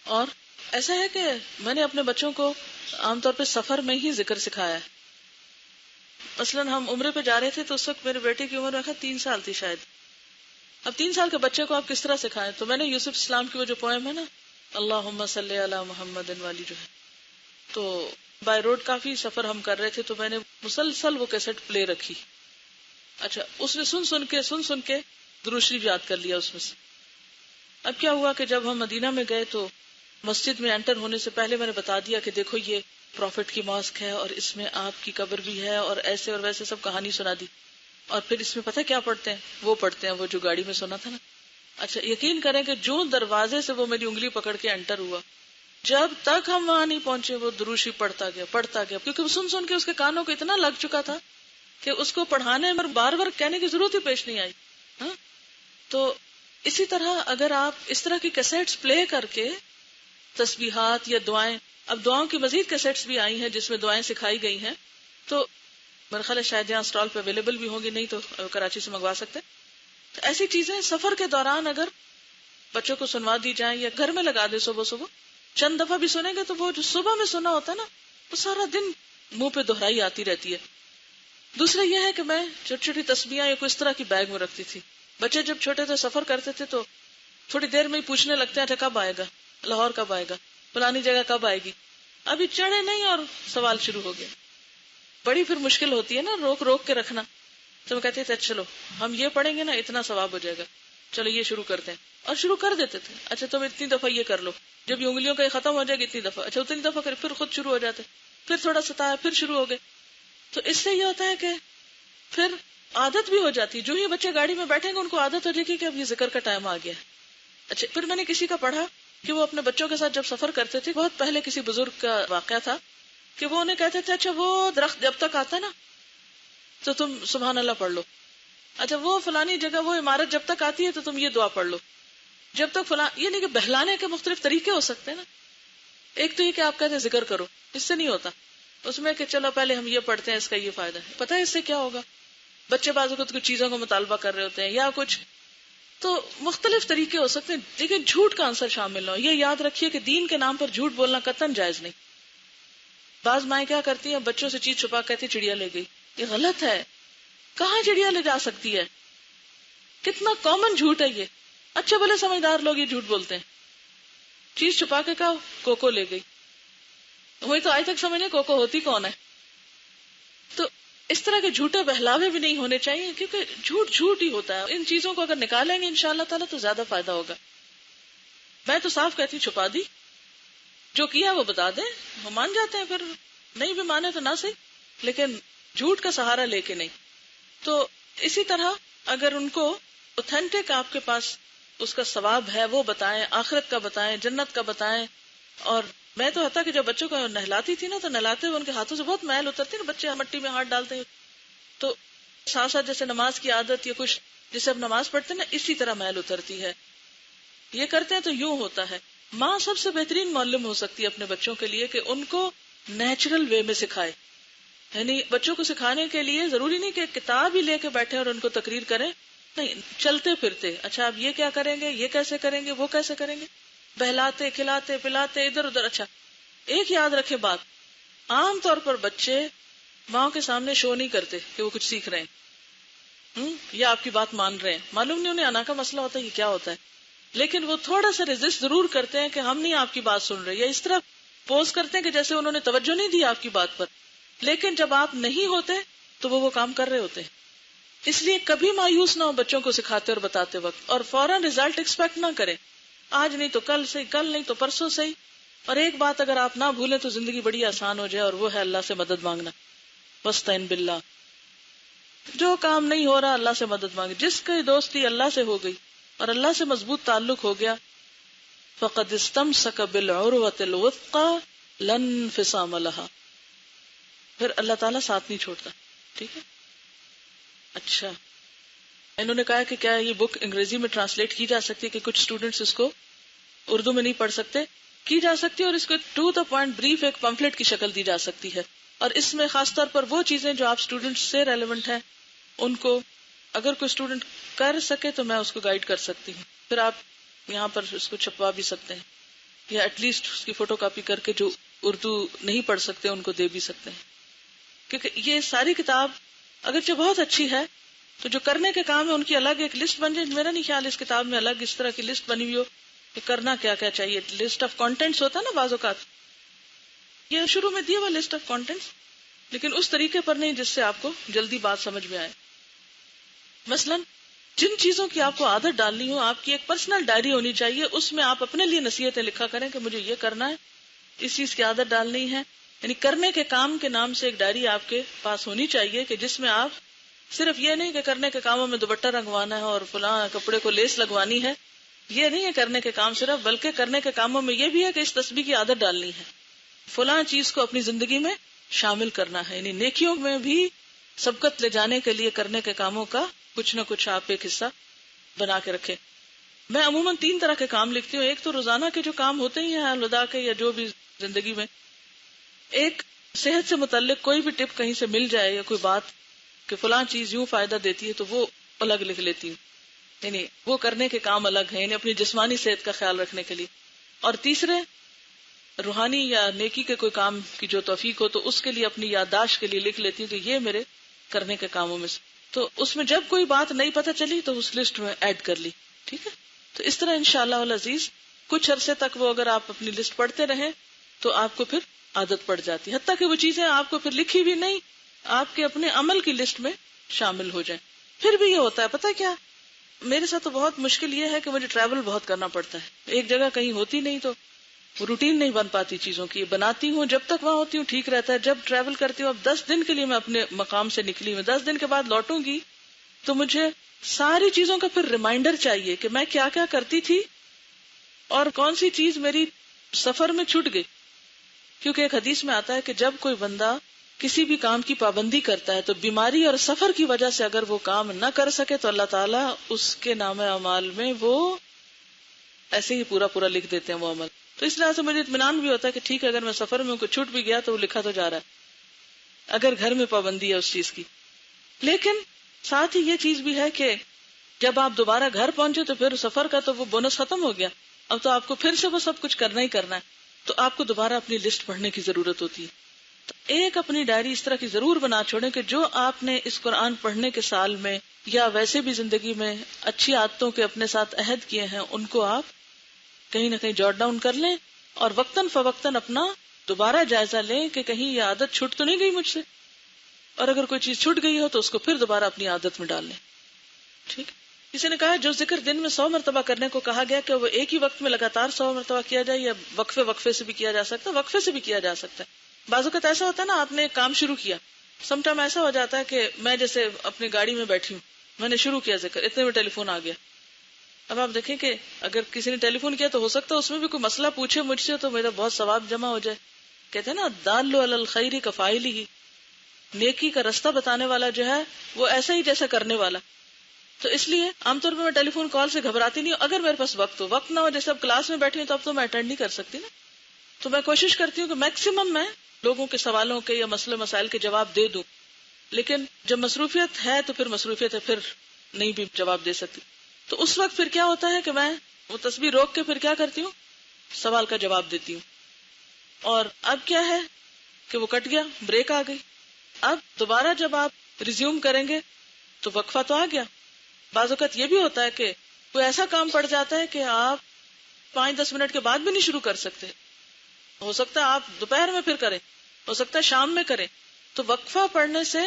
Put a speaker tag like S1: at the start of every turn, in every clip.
S1: اور ایسا ہے کہ میں نے اپنے بچوں کو عام طور پہ سفر میں ہی ذکر سکھایا ہے. مثلاً ہم عمرے پہ جا رہے تھے تو اس وقت میرے بیٹے کی عمر 3 سال تھی شاید. اب 3 سال کے بچے کو آپ کس طرح سکھائیں؟ تو میں نے یوسف اسلام کی وہ جو پوئم ہے نا اللہم صلی علی محمد والی جو ہے، تو بائی روڈ کافی سفر ہم کر رہے تھے تو میں نے مسلسل وہ کیسٹ پلے رکھی. اچھا اس نے سن کے درود شریف یاد کر لیا اس میں سے. اب کیا ہوا کہ جب ہم مدینہ میں گئے تو مسجد میں انٹر ہونے سے پہلے میں نے بتا دیا کہ دیکھو یہ پروفٹ کی ماسک ہے اور اس میں آپ کی قبر بھی ہے اور ایسے اور ویسے سب کہانی سنا دی. اور پھر اس میں پتہ کیا پڑھتے ہیں؟ وہ پڑھتے ہیں وہ جو گاڑی میں سنا تھا نا. اچھا یقین کریں کہ جو دروازے سے وہ میری انگلی پکڑ کے انٹر ہوا، جب تک ہم وہاں نہیں پہنچے وہ درود شریف پڑھتا گیا کیونکہ وہ سن کے اس کے کانوں کو اتنا لگ چکا تھا کہ اس کو پڑھانے میں بار بار کہنے کی ضرورت ہی پیش نہیں آئی. ہاں تو اسی طرح اگر آپ اس طرح کی کیسٹس پلے کر کے تسبیحات یا دعائیں، اب دعاؤں کی مزید کیسٹس بھی آئی ہیں جس میں دعائیں سکھائی گئی ہیں، تو میرا خیال ہے شاید یہاں اسٹال پہ اویلیبل بھی ہوں گی، نہیں تو کراچی سے منگوا سکتے. تو ایسی چیزیں سفر کے دوران اگر بچوں کو سنوا دی جائیں یا گھر میں لگا دیں صبح چند دفعہ بھی سنیں گے تو وہ جو صبح میں سنا ہوتا ہے نا وہ سارا دن منہ پہ دہرائی آتی رہتی ہے. دوسرا یہ ہے کہ میں چھوٹی چھوٹی تسبیحاں یا کوئی اس طرح کی بیگ میں رکھتی تھی. بچے جب چھوٹے تھے سفر کرتے تھے تو تھوڑی دیر میں ہی پوچھنے لگتے ہیں کب آئے گا، لاہور کب آئے گا، فلانی جگہ کب آئے گی. ابھی چڑھے نہیں اور سوال شروع ہو گیا. بڑی پھر مشکل ہوتی ہے نا روک کے رکھنا. تو میں کہتی تھی چلو ہم یہ پڑھیں گے نا اتنا ثواب ہو جائے گا، چلو یہ شروع کرتے ہیں، اور شروع کر دیتے تھے. اچھا تم اتنی دفعہ یہ کر لو، جب یہ انگلیوں کا یہ ختم ہو جائے گا اتنی دفعہ، اچھا اتنی دفعہ کر، پھر خود شروع ہو جاتے، پھر تھوڑا ستایا پھر شروع ہو گئے. تو اس سے یہ ہوتا ہے کہ پھر عادت بھی ہو جاتی. جو ہی بچے گاڑی میں بیٹھیں گے ان کو عادت ہو جائے گی کہ اب یہ ذکر کا ٹائم آ گیا. اچھا پھر میں نے کسی کا پڑھا کہ وہ اپنے بچوں کے ساتھ جب سفر کرتے تھے، بہت پہلے کسی بزرگ کا واقعہ تھا کہ وہ انہیں کہتے تھے اچھا وہ درخت جب تک آتا ہے نا تو تم سبحان اللہ پڑھ لو، اچھا وہ فلانی جگہ وہ عمارت جب تک آتی ہے تو تم یہ دعا پڑھ لو، جب تک یہ نہیں کہ بہلانے کے مختلف طریقے ہو سکتے ہیں نا. ایک تو یہ کہ آپ کہتے ہیں ذکر کرو، اس سے نہیں ہوتا. اس میں کہ چلو پہلے ہم یہ پڑھتے ہیں اس کا یہ فائدہ ہے. پتہ ہے اس سے کیا ہوگا؟ بچے بعض اوقات کچھ چیزوں کا مطالبہ کر رہے ہوتے ہیں یا کچھ، تو مختلف طریقے ہو سکتے ہیں لیکن جھوٹ کا عنصر شامل نہ ہو. یہ یاد رکھیے کہ دین کے نام پر جھوٹ بولنا قطعاً جائز نہیں. بعض مائیں کیا کرتی ہیں بچوں سے چیز چھپا کہتی چڑیا لے گئی. یہ غلط ہے. کہاں چڑیا لے جا سکتی ہے؟ کتنا کامن جھوٹ ہے یہ. اچھے بھلے سمجھدار لوگ یہ جھوٹ بولتے ہیں. چیز چھپا کے کہا کوکو لے گئی، وہی تو آج تک سمجھنے کوکو ہوتی کون ہے. تو اس طرح کے جھوٹے بہلاوے بھی نہیں ہونے چاہیے کیونکہ جھوٹ ہی ہوتا ہے. ان چیزوں کو اگر نکالیں گے انشاءاللہ تعالیٰ تو زیادہ فائدہ ہوگا. میں تو صاف کہتی چھپا دی، جو کیا وہ بتا دیں، وہ مان جاتے ہیں، پھر نہیں بھی مانے تو نہ صحیح، لیکن جھوٹ کا سہارا لے کے نہیں. تو اسی طرح اگر ان کو اوتھینٹک آپ کے پاس اس کا ثواب ہے وہ بتائیں، آخرت کا بتائیں، جنت کا بتائیں. اور میں تو حتیٰ کہ جب بچوں کو نہلاتی تھی نا تو نہلاتے ہوئے ان کے ہاتھوں سے بہت میل اترتی نا، بچے مٹی میں ہاتھ ڈالتے ہیں تو ساتھ ساتھ جیسے نماز کی عادت یا کچھ جیسے اب نماز پڑھتے نا اسی طرح میل اترتی ہے. یہ کرتے ہیں تو یوں ہوتا ہے. ماں سب سے بہترین معلم ہو سکتی ہے اپنے بچوں کے لیے کہ ان کو نیچرل وے میں سکھائے. یعنی بچوں کو سکھانے کے لیے ضروری نہیں کہ کتاب ہی لے کے بیٹھے اور ان کو تقریر کریں، نہیں، چلتے پھرتے اچھا آپ یہ کیا کریں گے، یہ کیسے کریں گے، وہ کیسے کریں گے، بہلاتے کھلاتے پلاتے ادھر ادھر. اچھا ایک یاد رکھے بات، عام طور پر بچے ماں کے سامنے شو نہیں کرتے کہ وہ کچھ سیکھ رہے ہیں یا آپ کی بات مان رہے ہیں. معلوم نہیں انہیں انا کا مسئلہ ہوتا ہے یہ کیا ہوتا ہے، لیکن وہ تھوڑا سا ریزسٹ ضرور کرتے ہیں کہ ہم نہیں آپ کی بات سن رہے، یا اس طرح پوز کرتے ہیں کہ جیسے انہوں نے توجہ نہیں دی آپ کی بات پر. لیکن جب آپ نہیں ہوتے تو وہ کام کر رہے ہوتے ہیں. اس لیے کبھی مایوس نہ ہو بچوں کو سکھاتے اور بتاتے وقت، اور فوراً رزلٹ ایکسپیکٹ نہ کریں. آج نہیں تو کل صحیح، کل نہیں تو پرسوں صحیح. اور ایک بات اگر آپ نہ بھولیں تو زندگی بڑی آسان ہو جائے، اور وہ ہے اللہ سے مدد مانگنا. وَاسْتَعِنْ بِاللَّهِ. جو کام نہیں ہو رہا اللہ سے مدد مانگے. جس کی دوستی اللہ سے ہو گئی اور اللہ سے مضبوط تعلق ہو گیا، فَقَدْ اسْتَمْسَكَ بِالْعُرْوَةِ الْوُثْقَى لَا انْفِصَامَ لَهَا. پھر اللہ تعالیٰ ساتھ نہیں چھوڑتا. ٹھیک ہے. اچھا انہوں نے کہا کہ کیا یہ بک انگریزی میں ٹرانسلیٹ کی جا سکتی ہے کہ کچھ اسٹوڈنٹس اس کو اردو میں نہیں پڑھ سکتے. کی جا سکتی ہے، اور اس کو ٹو دا پوائنٹ بریف ایک پمفلٹ کی شکل دی جا سکتی ہے. اور اس میں خاص طور پر وہ چیزیں جو آپ اسٹوڈنٹس سے ریلیونٹ ہیں ان کو اگر کوئی اسٹوڈنٹ کر سکے تو میں اس کو گائیڈ کر سکتی ہوں. پھر آپ یہاں پر اس کو چھپوا بھی سکتے ہیں. یا ایٹ لیسٹ اس کی فوٹو کاپی کر کے جو اردو نہیں پڑھ سکتے ان کو دے بھی سکتے ہیں. کیونکہ یہ ساری کتاب اگرچہ بہت اچھی ہے تو جو کرنے کے کام ہے ان کی الگ ایک لسٹ بن جائے. میرا نہیں خیال اس کتاب میں الگ اس طرح کی لسٹ بنی ہوئی ہو کہ کرنا کیا کیا چاہیے. لسٹ آف کانٹینٹس ہوتا ہے نا بعض اوقات, یہ شروع میں دیا ہوا لسٹ آف کانٹینٹس, لیکن اس طریقے پر نہیں جس سے آپ کو جلدی بات سمجھ میں آئے. مثلاً جن چیزوں کی آپ کو عادت ڈالنی ہو, آپ کی ایک پرسنل ڈائری ہونی چاہیے, اس میں آپ اپنے لیے نصیحتیں لکھا کریں کہ مجھے یہ کرنا ہے, اس چیز کی عادت ڈالنی ہے. یعنی کرنے کے کام کے نام سے ایک ڈائری آپ کے پاس ہونی چاہیے کہ جس میں آپ صرف یہ نہیں کہ کرنے کے کاموں میں دوپٹہ رنگوانا ہے اور فلاں کپڑے کو لیس لگوانی ہے, یہ نہیں ہے کرنے کے کام صرف, بلکہ کرنے کے کاموں میں یہ بھی ہے کہ اس تسبیح کی عادت ڈالنی ہے, فلاں چیز کو اپنی زندگی میں شامل کرنا ہے. یعنی نیکیوں میں بھی سبقت لے جانے کے لیے کرنے کے کاموں کا کچھ نہ کچھ آپ ایک حصہ بنا کے رکھے. میں عموماً 3 طرح کے کام لکھتی ہوں. ایک تو روزانہ کے جو کام ہوتے ہی ہیں الوداع کے یا جو بھی زندگی میں, ایک صحت سے متعلق کوئی بھی ٹپ کہیں سے مل جائے یا کوئی بات کہ فلاں چیز یوں فائدہ دیتی ہے تو وہ الگ لکھ لیتی ہوں. یعنی وہ کرنے کے کام الگ ہیں, یعنی اپنی جسمانی صحت کا خیال رکھنے کے لیے. اور تیسرے روحانی یا نیکی کے کوئی کام کی جو توفیق ہو تو اس کے لیے اپنی یادداشت کے لیے لکھ لیتی ہوں کہ یہ میرے کرنے کے کاموں میں سے. تو اس میں جب کوئی بات نہیں پتہ چلی تو اس لسٹ میں ایڈ کر لی. ٹھیک ہے, تو اس طرح انشاءاللہ العزیز کچھ عرصے تک وہ اگر آپ اپنی لسٹ پڑھتے رہیں تو آپ کو پھر عادت پڑ جاتی ہے, حتیٰ کہ وہ چیزیں آپ کو پھر لکھی بھی نہیں آپ کے اپنے عمل کی لسٹ میں شامل ہو جائیں. پھر بھی یہ ہوتا ہے, پتہ کیا میرے ساتھ تو بہت مشکل یہ ہے کہ مجھے ٹریول بہت کرنا پڑتا ہے, ایک جگہ کہیں ہوتی نہیں تو روٹین نہیں بن پاتی چیزوں کی. بناتی ہوں جب تک وہاں ہوتی ہوں ٹھیک رہتا ہے, جب ٹریول کرتی ہوں, اب 10 دن کے لیے میں اپنے مقام سے نکلی ہوں, 10 دن کے بعد لوٹوں گی تو مجھے ساری چیزوں کا پھر ریمائنڈر چاہیے کہ میں کیا کیا کرتی تھی اور کون سی چیز میری سفر میں چھوٹ گئی. کیونکہ ایک حدیث میں آتا ہے کہ جب کوئی بندہ کسی بھی کام کی پابندی کرتا ہے تو بیماری اور سفر کی وجہ سے اگر وہ کام نہ کر سکے تو اللہ تعالیٰ اس کے نام اعمال میں وہ ایسے ہی پورا پورا لکھ دیتے ہیں وہ عمل. تو اس لحاظ سے مجھے اطمینان بھی ہوتا ہے کہ ٹھیک ہے اگر میں سفر میں کوئی چھوٹ بھی گیا تو وہ لکھا تو جا رہا ہے اگر گھر میں پابندی ہے اس چیز کی. لیکن ساتھ ہی یہ چیز بھی ہے کہ جب آپ دوبارہ گھر پہنچے تو پھر سفر کا تو وہ بونس ختم ہو گیا, اب تو آپ کو پھر سے وہ سب کچھ کرنا ہی کرنا ہے, تو آپ کو دوبارہ اپنی لسٹ پڑھنے کی ضرورت ہوتی ہے. تو ایک اپنی ڈائری اس طرح کی ضرور بنا چھوڑیں کہ جو آپ نے اس قرآن پڑھنے کے سال میں یا ویسے بھی زندگی میں اچھی عادتوں کے اپنے ساتھ عہد کیے ہیں ان کو آپ کہیں نہ کہیں جوٹ ڈاؤن کر لیں اور وقتاً فوقتاً اپنا دوبارہ جائزہ لیں کہ کہیں یہ عادت چھوٹ تو نہیں گئی مجھ سے, اور اگر کوئی چیز چھوٹ گئی ہو تو اس کو پھر دوبارہ اپنی عادت میں ڈال لیں. ٹھیک, کسی نے کہا جو ذکر دن میں 100 مرتبہ کرنے کو کہا گیا کہ وہ ایک ہی وقت میں لگاتار 100 مرتبہ کیا جائے یا وقفے وقفے سے بھی کیا جا سکتا ہے. وقفے سے بھی کیا جا سکتا ہے. بعض اوقات ایسا ہوتا ہے نا, آپ نے ایک کام شروع کیا, سم ٹائم ایسا ہو جاتا ہے کہ میں جیسے اپنی گاڑی میں بیٹھی ہوں, میں نے شروع کیا ذکر, اتنے میں ٹیلی فون آ گیا. اب آپ دیکھیں کہ اگر کسی نے ٹیلی فون کیا تو ہو سکتا ہے اس میں بھی کوئی مسئلہ پوچھے مجھ سے تو میرا بہت ثواب جمع ہو جائے. کہتے ہیں نا دال علی الخیر کفاعلہ, نیکی کا رستہ بتانے والا جو ہے وہ ایسا ہی جیسا کرنے والا. تو اس لیے عام طور پر میں ٹیلی فون کال سے گھبراتی نہیں ہوں اگر میرے پاس وقت ہو. وقت نہ ہو, جیسے اب کلاس میں بیٹھی ہوں تو اب تو میں اٹینڈ نہیں کر سکتی نا, تو میں کوشش کرتی ہوں کہ میکسیمم میں لوگوں کے سوالوں کے یا مسئلے مسائل کے جواب دے دوں. لیکن جب مصروفیت ہے تو پھر مصروفیت ہے, پھر نہیں بھی جواب دے سکتی. تو اس وقت پھر کیا ہوتا ہے کہ میں وہ تسبیح روک کے پھر کیا کرتی ہوں, سوال کا جواب دیتی ہوں. اور اب کیا ہے کہ وہ کٹ گیا, بریک آ گئی. اب دوبارہ جب آپ ریزیوم کریں گے تو وقفہ تو آ گیا. بعض اوقات یہ بھی ہوتا ہے کہ کوئی ایسا کام پڑ جاتا ہے کہ آپ 5-10 منٹ کے بعد بھی نہیں شروع کر سکتے. ہو سکتا ہے آپ دوپہر میں پھر کریں, ہو سکتا ہے شام میں کریں. تو وقفہ پڑھنے سے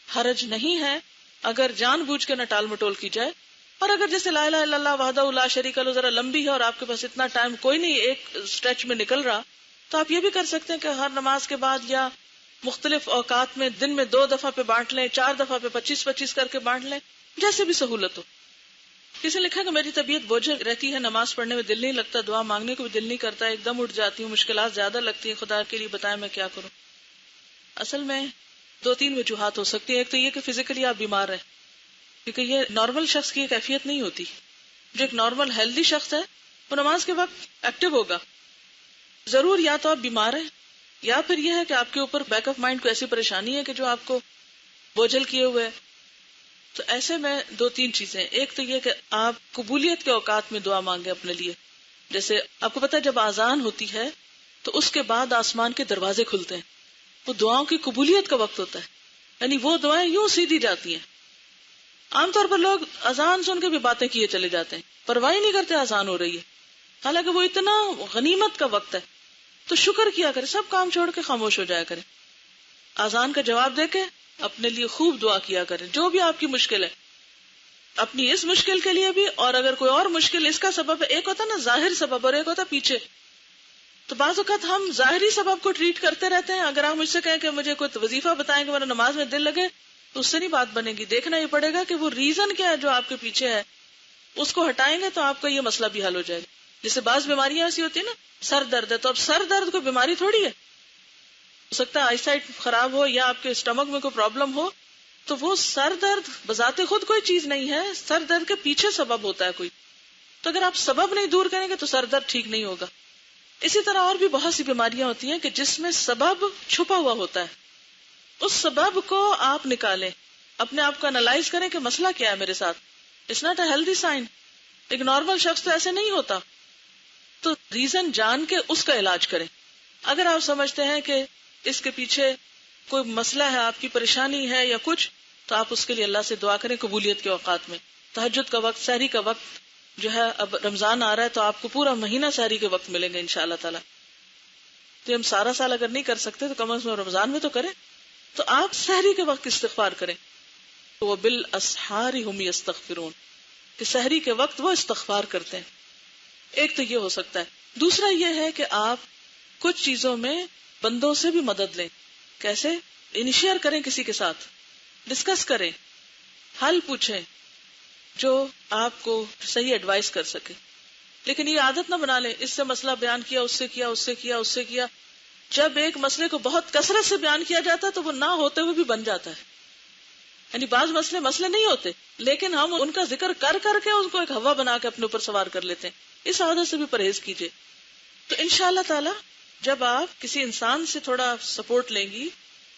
S1: حرج نہیں ہے اگر جان بوجھ کے نہ ٹال مٹول کی جائے. اور اگر جیسے لا الہ الا اللہ وحدہ لا شریک لہ ذرا لمبی ہے اور آپ کے پاس اتنا ٹائم کوئی نہیں ایک اسٹریچ میں نکل رہا, تو آپ یہ بھی کر سکتے ہیں کہ ہر نماز کے بعد یا مختلف اوقات میں دن میں 2 دفعہ پہ بانٹ لیں, 4 دفعہ پہ 25-25 کر کے بانٹ لیں, جیسے بھی سہولت ہو. کسی نے لکھا کہ میری طبیعت بوجھل رہتی ہے, نماز پڑھنے میں دل نہیں لگتا, دعا مانگنے کو بھی دل نہیں کرتا, ایک دم اٹھ جاتی ہوں, مشکلات زیادہ لگتی ہیں, خدا کے لیے بتائیں میں کیا کروں. اصل میں 2-3 وجوہات ہو سکتی ہیں. ایک تو یہ کہ فزیکلی آپ بیمار ہیں, کیونکہ یہ نارمل شخص کی کیفیت نہیں ہوتی. جو ایک نارمل ہیلدی شخص ہے وہ نماز کے وقت ایکٹیو ہوگا. ضرور یا تو آپ بیمار ہیں یا پھر یہ ہے کہ آپ کے اوپر بیک آف مائنڈ کو ایسی پریشانی ہے کہ جو آپ کو بوجھل کیے ہوئے. تو ایسے میں 2-3 چیزیں, ایک تو یہ کہ آپ قبولیت کے اوقات میں دعا مانگے اپنے لیے, جیسے آپ کو پتا ہے جب آذان ہوتی ہے تو اس کے بعد آسمان کے دروازے کھلتے ہیں، وہ دعاؤں کی قبولیت کا وقت ہوتا ہے، یعنی وہ دعائیں یوں سیدھی جاتی ہیں. عام طور پر لوگ اذان سن کے بھی باتیں کیے چلے جاتے ہیں، پرواہ نہیں کرتے آذان ہو رہی ہے، حالانکہ وہ اتنا غنیمت کا وقت ہے. تو شکر کیا کرے، سب کام چھوڑ کے خاموش ہو جایا کرے، آذان کا جواب دے کے اپنے لیے خوب دعا کیا کرے، جو بھی آپ کی مشکل ہے، اپنی اس مشکل کے لیے بھی، اور اگر کوئی اور مشکل اس کا سبب ہے، ایک ہوتا نا ظاہر سبب اور ایک ہوتا پیچھے. تو بعض اوقات ہم ظاہری سبب کو ٹریٹ کرتے رہتے ہیں. اگر آپ مجھ سے کہیں کہ مجھے کوئی وظیفہ بتائیں کہ میرا نماز میں دل لگے، تو اس سے نہیں بات بنے گی. دیکھنا یہ پڑے گا کہ وہ ریزن کیا ہے جو آپ کے پیچھے ہے، اس کو ہٹائیں گے تو آپ کا یہ مسئلہ بھی حل ہو جائے گا. جیسے بعض بیماریاں ایسی ہوتی ہیں نا، سر درد ہے تو اب سر درد کوئی بیماری تھوڑی ہے، ہو سکتا ہے آئی سائٹ خراب ہو یا آپ کے اسٹمک میں کوئی پرابلم ہو، تو وہ سر درد بذات خود کوئی چیز نہیں ہے، سر درد کے پیچھے سبب ہوتا ہے کوئی. تو اگر آپ سبب نہیں دور کریں گے تو سر درد ٹھیک نہیں ہوگا. اسی طرح اور بھی بہت سی بیماریاں ہوتی ہیں کہ جس میں سبب چھپا ہوا ہوتا ہے، اس سبب کو آپ نکالیں، اپنے آپ کو انالائز کریں کہ مسئلہ کیا ہے میرے ساتھ. It's not a healthy sign. ایک نارمل شخص تو ایسے نہیں ہوتا. تو ریزن جان کے اس کا علاج کریں. اگر آپ سمجھتے ہیں کہ اس کے پیچھے کوئی مسئلہ ہے، آپ کی پریشانی ہے یا کچھ، تو آپ اس کے لیے اللہ سے دعا کریں قبولیت کے اوقات میں. تہجد کا وقت، سحری کا وقت جو ہے، اب رمضان آ رہا ہے تو آپ کو پورا مہینہ سحری کے وقت ملیں گے انشاءاللہ تعالی. تو ہم سارا سال اگر نہیں کر سکتے تو کم از کم رمضان میں تو کریں. تو آپ سحری کے وقت استغفار کریں. وَبِالْأَسْحَارِ هُمْ يَسْتَغْفِرُونَ، کہ سحری کے وقت وہ استغفار کرتے ہیں. ایک تو یہ ہو سکتا ہے. دوسرا یہ ہے کہ آپ کچھ چیزوں میں بندوں سے بھی مدد لیں. کیسے؟ انیشیئر کریں، کسی کے ساتھ ڈسکس کریں، حل پوچھیں جو آپ کو صحیح ایڈوائز کر سکے. لیکن یہ عادت نہ بنا لیں، اس سے مسئلہ بیان کیا، اس سے کیا، اس سے کیا، اس سے کیا. جب ایک مسئلے کو بہت کثرت سے بیان کیا جاتا ہے تو وہ نہ ہوتے ہوئے بھی بن جاتا ہے. یعنی بعض مسئلے نہیں ہوتے، لیکن ہم ان کا ذکر کر کر کے ان کو ایک ہوا بنا کے اپنے اوپر سوار کر لیتے ہیں. اس عادت سے بھی پرہیز کیجیے. تو انشاءاللہ تعالی جب آپ کسی انسان سے تھوڑا سپورٹ لیں گی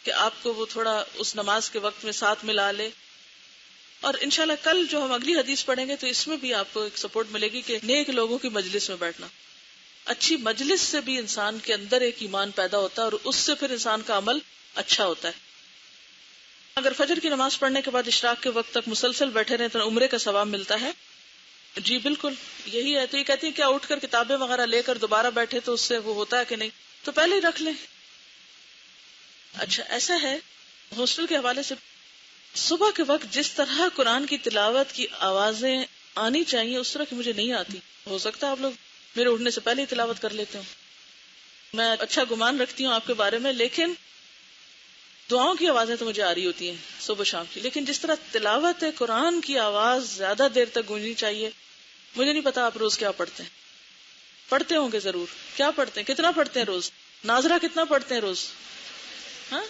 S1: کہ آپ کو وہ تھوڑا اس نماز کے وقت میں ساتھ ملا لے، اور انشاءاللہ کل جو ہم اگلی حدیث پڑھیں گے تو اس میں بھی آپ کو ایک سپورٹ ملے گی کہ نیک لوگوں کی مجلس میں بیٹھنا. اچھی مجلس سے بھی انسان کے اندر ایک ایمان پیدا ہوتا ہے اور اس سے پھر انسان کا عمل اچھا ہوتا ہے. اگر فجر کی نماز پڑھنے کے بعد اشراق کے وقت تک مسلسل بیٹھے رہے تو عمرے کا ثواب ملتا ہے. جی بالکل یہی ہے. تو یہ کہتی ہیں کیا اٹھ کر کتابیں وغیرہ لے کر دوبارہ بیٹھے تو اس سے وہ ہوتا ہے کہ نہیں؟ تو پہلے ہی رکھ لیں. اچھا ایسا ہے، ہاسٹل کے حوالے سے صبح کے وقت جس طرح قرآن کی تلاوت کی آوازیں آنی چاہیے اس طرح کی مجھے نہیں آتی. ہو سکتا ہے آپ لوگ میرے اٹھنے سے پہلے ہی تلاوت کر لیتے ہوں، میں اچھا گمان رکھتی ہوں آپ کے بارے میں، لیکن دعاؤں کی آوازیں تو مجھے آ رہی ہوتی ہیں صبح شام کی. لیکن جس طرح تلاوت قرآن کی آواز زیادہ دیر تک گونجنی چاہیے، مجھے نہیں پتا آپ روز کیا پڑھتے ہیں. پڑھتے ہوں گے ضرور. کیا پڑھتے ہیں؟ کتنا پڑھتے ہیں روز؟ ناظرہ کتنا پڑھتے ہیں روز؟ ہاں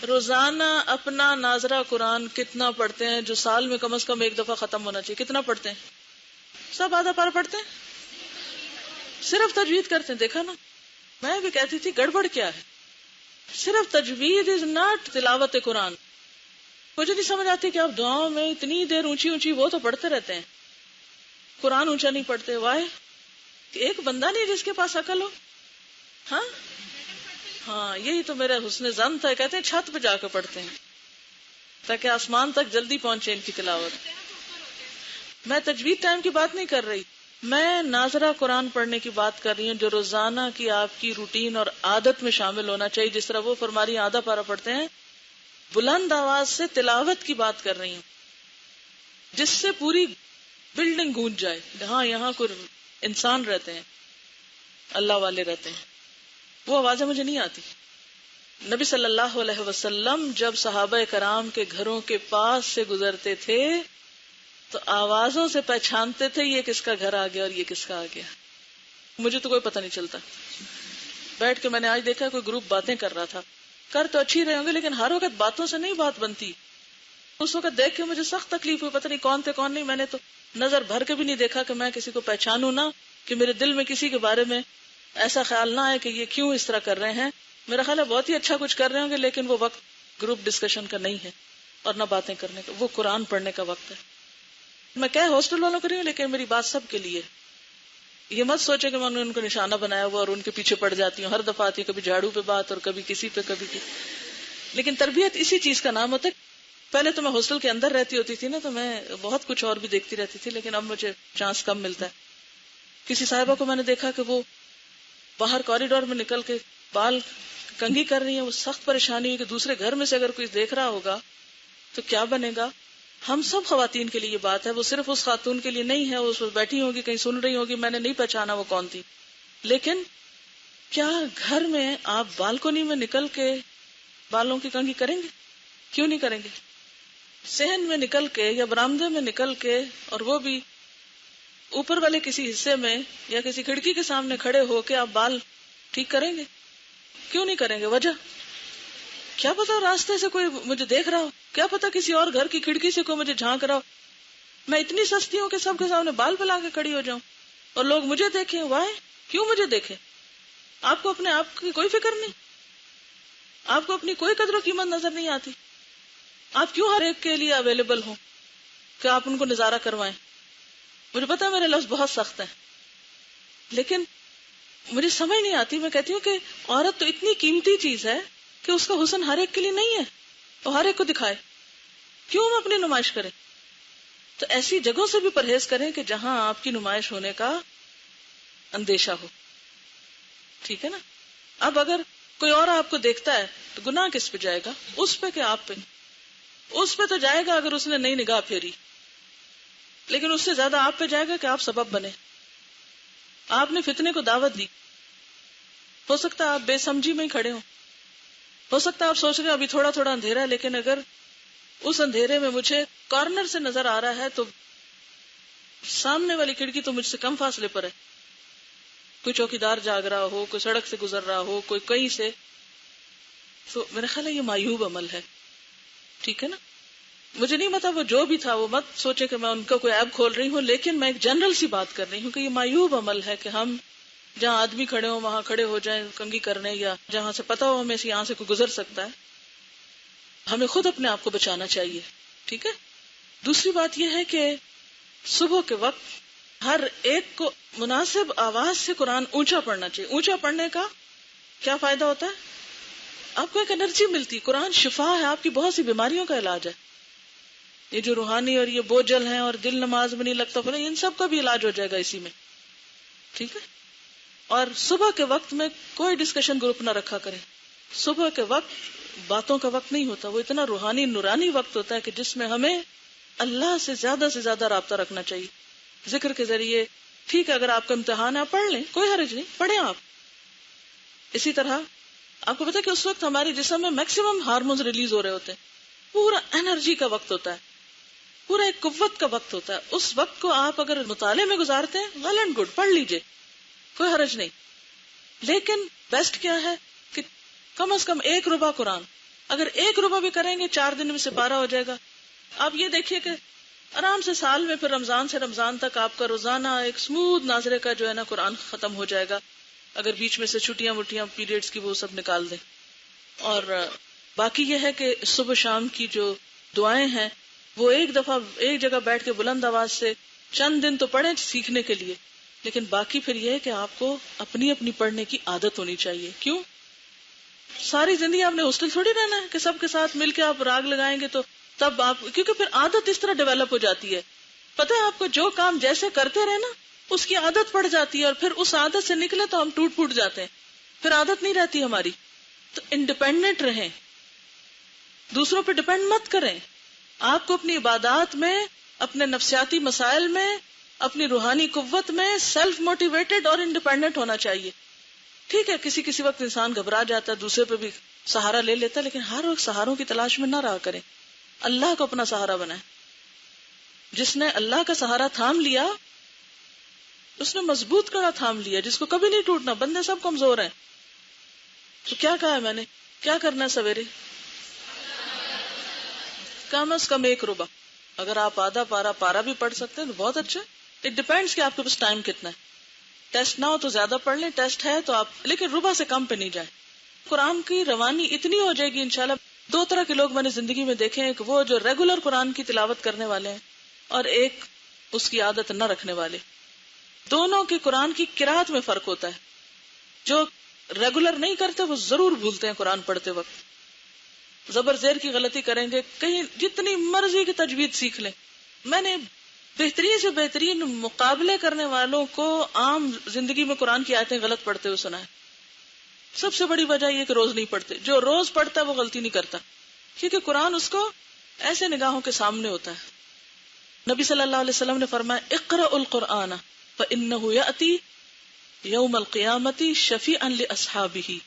S1: روزانہ اپنا ناظرہ قرآن کتنا پڑھتے ہیں جو سال میں کم از کم ایک دفعہ ختم ہونا چاہیے؟ کتنا پڑھتے ہیں؟ سب آدھا پارا پڑھتے ہیں؟ صرف تجوید کرتے ہیں. دیکھا نا، میں بھی کہتی تھی گڑبڑ کیا ہے. صرف تجوید از ناٹ تلاوت قرآن. مجھے نہیں سمجھ آتی کہ آپ دعاؤں میں اتنی دیر اونچی اونچی وہ تو پڑھتے رہتے ہیں، قرآن اونچا نہیں پڑھتے. وائے؟ ایک بندہ نہیں جس کے پاس عقل ہو. ہاں یہی تو میرا حسن ظن تھا. کہتے ہیں چھت پہ جا کے پڑھتے ہیں تاکہ آسمان تک جلدی پہنچے ان کی تلاوت. میں تجوید ٹائم کی بات نہیں کر رہی، میں ناظرہ قرآن پڑھنے کی بات کر رہی ہوں جو روزانہ کی آپ کی روٹین اور عادت میں شامل ہونا چاہیے. جس طرح وہ فرما رہی ہیں آدھا پارا پڑھتے ہیں، بلند آواز سے تلاوت کی بات کر رہی ہوں جس سے پوری بلڈنگ گونج جائے. ہاں یہاں کوئی انسان رہتے ہیں، اللہ والے رہتے ہیں. وہ آوازیں مجھے نہیں آتی. نبی صلی اللہ علیہ وسلم جب صحابہ کرام کے گھروں کے پاس سے گزرتے تھے تو آوازوں سے پہچانتے تھے یہ کس کا گھر آ گیا اور یہ کس کا آ گیا. مجھے تو کوئی پتہ نہیں چلتا. بیٹھ کے میں نے آج دیکھا کوئی گروپ باتیں کر رہا تھا. کر تو اچھی رہے ہوں گے لیکن ہر وقت باتوں سے نہیں بات بنتی. اس وقت دیکھ کے مجھے سخت تکلیف ہوئی. پتہ نہیں کون تھے کون نہیں. میں نے تو نظر بھر کے بھی نہیں دیکھا کہ میں کسی کو پہچانوں نہ، کہ میرے دل میں کسی کے بارے میں ایسا خیال نہ آئے کہ یہ کیوں اس طرح کر رہے ہیں. میرا خیال ہے بہت ہی اچھا کچھ کر رہے ہوں گے، لیکن وہ وقت گروپ ڈسکشن کا نہیں ہے اور نہ باتیں کرنے کا. وہ قرآن پڑھنے کا وقت ہے. میں کہہ ہاسٹل والوں کو رہی ہوں لیکن میری بات سب کے لیے. یہ مت سوچے کہ میں نے ان کو نشانہ بنایا ہوا اور ان کے پیچھے پڑ جاتی ہوں، ہر دفعہ آتی کبھی جھاڑو پہ بات اور کبھی کسی پہ کبھی لیکن تربیت اسی چیز کا نام ہوتا ہے. پہلے تو میں ہاسٹل کے اندر رہتی ہوتی تھی نا، تو میں بہت کچھ اور بھی دیکھتی رہتی تھی، لیکن اب مجھے چانس کم ملتا ہے. کسی صاحبہ کو میں نے دیکھا کہ وہ باہر کوریڈور میں نکل کے بال کنگھی کر رہی ہیں، وہ سخت پریشانی ہوئی کہ دوسرے گھر میں سے اگر کوئی دیکھ رہا ہوگا تو کیا بنے گا. ہم سب خواتین کے لیے یہ بات ہے، وہ صرف اس خاتون کے لیے نہیں ہے، وہ اس پر بیٹھی ہوگی کہیں سن رہی ہوگی، میں نے نہیں پہچانا وہ کون تھی. لیکن کیا گھر میں آپ بالکنی میں نکل کے بالوں کی کنگھی کریں گے؟ کیوں نہیں کریں گے؟ صحن میں نکل کے یا برآمدے میں نکل کے، اور وہ بھی اوپر والے کسی حصے میں یا کسی کھڑکی کے سامنے کھڑے ہو کے آپ بال ٹھیک کریں گے؟ کیوں نہیں کریں گے؟ وجہ کیا پتا راستے سے کوئی مجھے دیکھ رہا ہو، کیا پتا کسی اور گھر کی کھڑکی سے کوئی مجھے جھانک رہا ہو. میں اتنی سستی ہوں کہ سب کے سامنے بال پھیلا کے کھڑی ہو جاؤں اور لوگ مجھے دیکھیں. وائے؟ کیوں مجھے دیکھیں؟ آپ کو اپنے آپ کی کوئی فکر نہیں؟ آپ کو اپنی کوئی قدر و قیمت نظر نہیں آتی؟ آپ کیوں ہر ایک کے لیے اویلیبل ہوں کہ آپ ان کو نظارہ کروائیں؟ مجھے پتا ہے میرے لفظ بہت سخت ہیں، لیکن مجھے سمجھ نہیں آتی. میں کہتی ہوں کہ عورت تو اتنی قیمتی چیز ہے کہ اس کا حسن ہر ایک کے لیے نہیں ہے، وہ ہر ایک کو دکھائے. کیوں ہم اپنی نمائش کریں؟ تو ایسی جگہوں سے بھی پرہیز کریں کہ جہاں آپ کی نمائش ہونے کا اندیشہ ہو. ٹھیک ہے نا؟ اب اگر کوئی اور آپ کو دیکھتا ہے تو گناہ کس پہ جائے گا؟ اس پہ کہ آپ پہ؟ اس پہ تو جائے گا اگر اس نے نئی نگاہ پھیری، لیکن اس سے زیادہ آپ پہ جائے گا کہ آپ سبب بنے. آپ نے فتنے کو دعوت دی. ہو سکتا ہے آپ بے سمجھی میں ہی کھڑے ہو سکتا ہے آپ سوچ رہے ہیں ابھی تھوڑا تھوڑا اندھیرا ہے، لیکن اگر اس اندھیرے میں مجھے کارنر سے نظر آ رہا ہے تو سامنے والی کھڑکی تو مجھ سے کم فاصلے پر ہے. کوئی چوکیدار جاگ رہا ہو، کوئی سڑک سے گزر رہا ہو، کوئی کہیں سے، تو میرا خیال ہے یہ معیوب عمل ہے. ٹھیک ہے نا؟ مجھے نہیں پتا وہ جو بھی تھا، وہ مت سوچے کہ میں ان کا کوئی عیب کھول رہی ہوں، لیکن میں ایک جنرل سی بات کر رہی ہوں کہ یہ معیوب عمل ہے کہ ہم جہاں آدمی کھڑے ہوں وہاں کھڑے ہو جائیں کنگھی کرنے، یا جہاں سے پتا ہو ہمیں سے یہاں سے کوئی گزر سکتا ہے. ہمیں خود اپنے آپ کو بچانا چاہیے. ٹھیک ہے؟ دوسری بات یہ ہے کہ صبح کے وقت ہر ایک کو مناسب آواز سے قرآن اونچا پڑھنا چاہیے. اونچا پڑھنے کا کیا فائدہ ہوتا ہے؟ آپ کو ایک انرجی ملتی. قرآن شفا ہے، آپ کی بہت سی بیماریوں کا علاج ہے. یہ جو روحانی اور یہ بوجھل ہیں اور دل نماز میں نہیں لگتا، ان سب کا بھی علاج ہو جائے گا اسی میں. ٹھیک ہے؟ اور صبح کے وقت میں کوئی ڈسکشن گروپ نہ رکھا کریں. صبح کے وقت باتوں کا وقت نہیں ہوتا، وہ اتنا روحانی نورانی وقت ہوتا ہے کہ جس میں ہمیں اللہ سے زیادہ رابطہ رکھنا چاہیے. ذکر کے ذریعے، ٹھیک ہے اگر آپ کا امتحان ہے آپ پڑھ لیں، کوئی حرج نہیں، پڑھیں آپ. اسی طرح آپ کو پتا کہ اس وقت ہمارے جسم میں میکسیمم ہارمونز ریلیز ہو رہے ہوتے ہیں. پورا انرجی کا وقت ہوتا ہے، پورا ایک قوت کا وقت ہوتا ہے. اس وقت کو آپ اگر مطالعے میں گزارتے ہیں، ویل اینڈ گڈ، پڑھ لیجئے، کوئی حرج نہیں. لیکن بیسٹ کیا ہے کہ کم از کم 1 ربع قرآن، اگر 1 ربع بھی کریں گے 4 دن میں سے پارہ ہو جائے گا. آپ یہ دیکھیے کہ آرام سے سال میں پھر رمضان سے رمضان تک آپ کا روزانہ ایک سموتھ ناظرے کا جو ہے نا قرآن ختم ہو جائے گا، اگر بیچ میں سے چھٹیاں وٹیاں پیریڈز کی وہ سب نکال دیں. اور باقی یہ ہے کہ صبح شام کی جو دعائیں ہیں وہ ایک دفعہ ایک جگہ بیٹھ کے بلند آواز سے چند دن تو پڑھیں سیکھنے کے لیے، لیکن باقی پھر یہ ہے کہ آپ کو اپنی اپنی پڑھنے کی عادت ہونی چاہیے. کیوں؟ ساری زندگی آپ نے ہاسٹل تھوڑی رہنا ہے کہ سب کے ساتھ مل کے آپ راگ لگائیں گے تو تب آپ، کیونکہ پھر عادت اس طرح ڈیولپ ہو جاتی ہے. پتہ ہے آپ کو جو کام جیسے کرتے رہے نا اس کی عادت پڑ جاتی ہے، اور پھر اس عادت سے نکلے تو ہم ٹوٹ پھوٹ جاتے ہیں، پھر عادت نہیں رہتی ہماری. تو انڈیپینڈنٹ رہیں، دوسروں پہ ڈیپینڈ مت کریں. آپ کو اپنی عبادات میں، اپنے نفسیاتی مسائل میں، اپنی روحانی قوت میں سیلف موٹیویٹڈ اور انڈیپینڈنٹ ہونا چاہیے. ٹھیک ہے کسی کسی وقت انسان گھبرا جاتا ہے، دوسرے پہ بھی سہارا لے لیتا ہے، لیکن ہر وقت سہاروں کی تلاش میں نہ رہا کریں. اللہ کو اپنا سہارا بنائیں. جس نے اللہ کا سہارا تھام لیا اس نے مضبوط کڑا تھام لیا جس کو کبھی نہیں ٹوٹنا. بندے سب کمزور ہیں. تو کیا کہا ہے میں نے، کیا کرنا ہے سویرے؟ کم از کم 1 ربع. اگر آپ آدھا پارا بھی پڑھ سکتے ہیں تو بہت اچھا. اٹ ڈیپینڈس کہ آپ کے پاس ٹائم کتنا ہے. ٹیسٹ نہ ہو تو زیادہ پڑھ لیں، ٹیسٹ ہے تو آپ، لیکن ربع سے کم پہ نہیں جائیں. قرآن کی روانی اتنی ہو جائے گی انشاءاللہ. 2 طرح کے لوگ میں نے زندگی میں دیکھے ہیں، کہ وہ جو ریگولر قرآن کی تلاوت کرنے والے ہیں اور ایک اس کی عادت نہ رکھنے والے. دونوں کی قرآن کی قرات میں فرق ہوتا ہے. جو ریگولر نہیں کرتے وہ ضرور بھولتے ہیں قرآن پڑھتے وقت. زبر زیر کی غلطی کریں گے, کہیں جتنی مرضی کی تجوید سیکھ لیں. میں نے بہترین سے بہترین مقابلے کرنے والوں کو عام زندگی میں قرآن کی آیتیں غلط پڑھتے ہوئے سنا ہے. سب سے بڑی وجہ یہ کہ روز نہیں پڑھتے. جو روز پڑھتا ہے وہ غلطی نہیں کرتا, کیونکہ قرآن اس کو ایسے نگاہوں کے سامنے ہوتا ہے. نبی صلی اللہ علیہ وسلم نے فرمایا اقرأ القرآن فإنه يأتي یوم القیامت شفیعا لأصحابہ.